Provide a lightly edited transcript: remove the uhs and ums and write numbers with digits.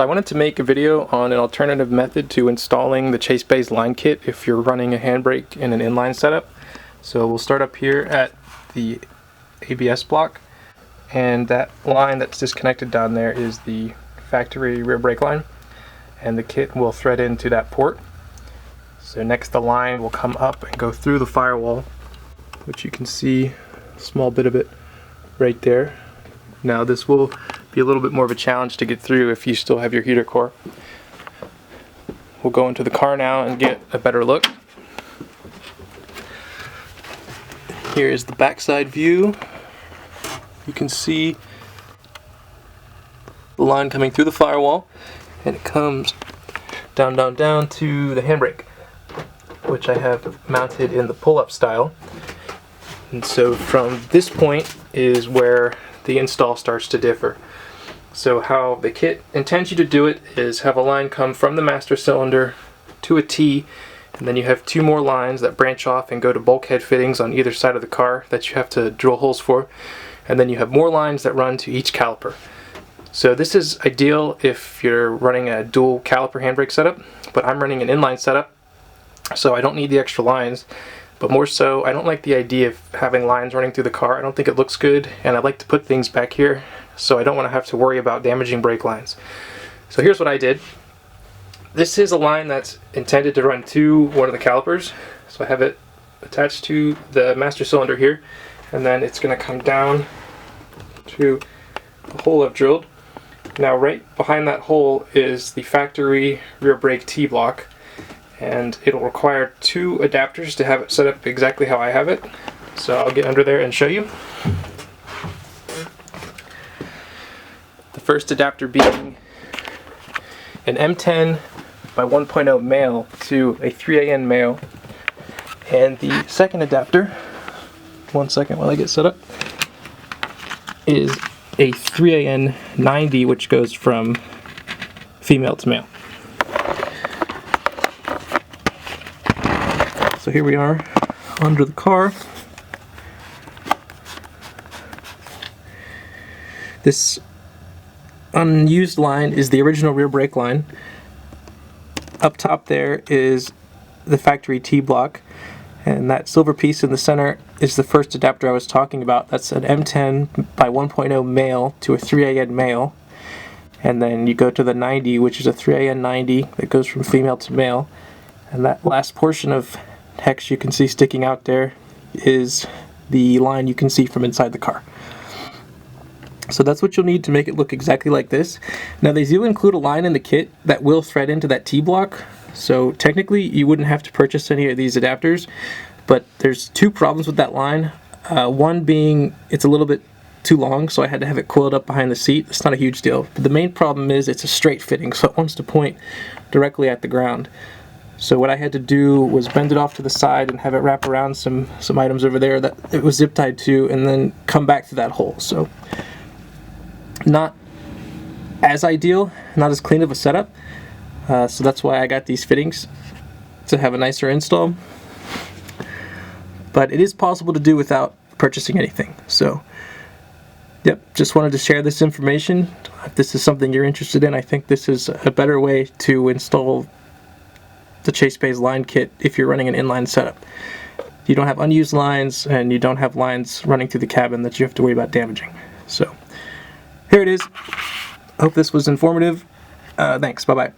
So I wanted to make a video on an alternative method to installing the Chase Bays line kit if you're running a handbrake in an inline setup. So we'll start up here at the ABS block, and that line that's disconnected down there is the factory rear brake line, and the kit will thread into that port. So next the line will come up and go through the firewall, which you can see a small bit of it right there. Now this will be a little bit more of a challenge to get through if you still have your heater core. We'll go into the car now and get a better look. Here is the backside view. You can see the line coming through the firewall, and it comes down to the handbrake, which I have mounted in the pull-up style. And so from this point is where the install starts to differ. So how the kit intends you to do it is have a line come from the master cylinder to a T, and then you have two more lines that branch off and go to bulkhead fittings on either side of the car that you have to drill holes for, and then you have more lines that run to each caliper. So this is ideal if you're running a dual caliper handbrake setup, but I'm running an inline setup, so I don't need the extra lines. But more so, I don't like the idea of having lines running through the car. I don't think it looks good, and I like to put things back here, so I don't want to have to worry about damaging brake lines. So here's what I did. This is a line that's intended to run to one of the calipers. So I have it attached to the master cylinder here, and then it's going to come down to the hole I've drilled. Now right behind that hole is the factory rear brake T-block, and it'll require two adapters to have it set up exactly how I have it. So I'll get under there and show you. The first adapter being an M10 by 1.0 male to a 3AN male, and the second adapter, one second while I get set up, is a 3AN 90, which goes from female to male. So here we are under the car. This unused line is the original rear brake line. Up top there is the factory T-block, and that silver piece in the center is the first adapter I was talking about. That's an M10 by 1.0 male to a 3AN male, and then you go to the 90, which is a 3AN 90 that goes from female to male, and that last portion of hex you can see sticking out there is the line you can see from inside the car. So that's what you'll need to make it look exactly like this. Now they do include a line in the kit that will thread into that T-block, so technically you wouldn't have to purchase any of these adapters, but there's two problems with that line. One being it's a little bit too long, so I had to have it coiled up behind the seat. It's not a huge deal, but the main problem is it's a straight fitting, so it wants to point directly at the ground. So what I had to do was bend it off to the side and have it wrap around some items over there that it was zip tied to, and then come back to that hole. So not as ideal, not as clean of a setup. So that's why I got these fittings, to have a nicer install. But it is possible to do without purchasing anything. So yep, just wanted to share this information. If this is something you're interested in, I think this is a better way to install the Chase Bays line kit if you're running an inline setup. You don't have unused lines, and you don't have lines running through the cabin that you have to worry about damaging. So here it is. Hope this was informative. Thanks. Bye-bye.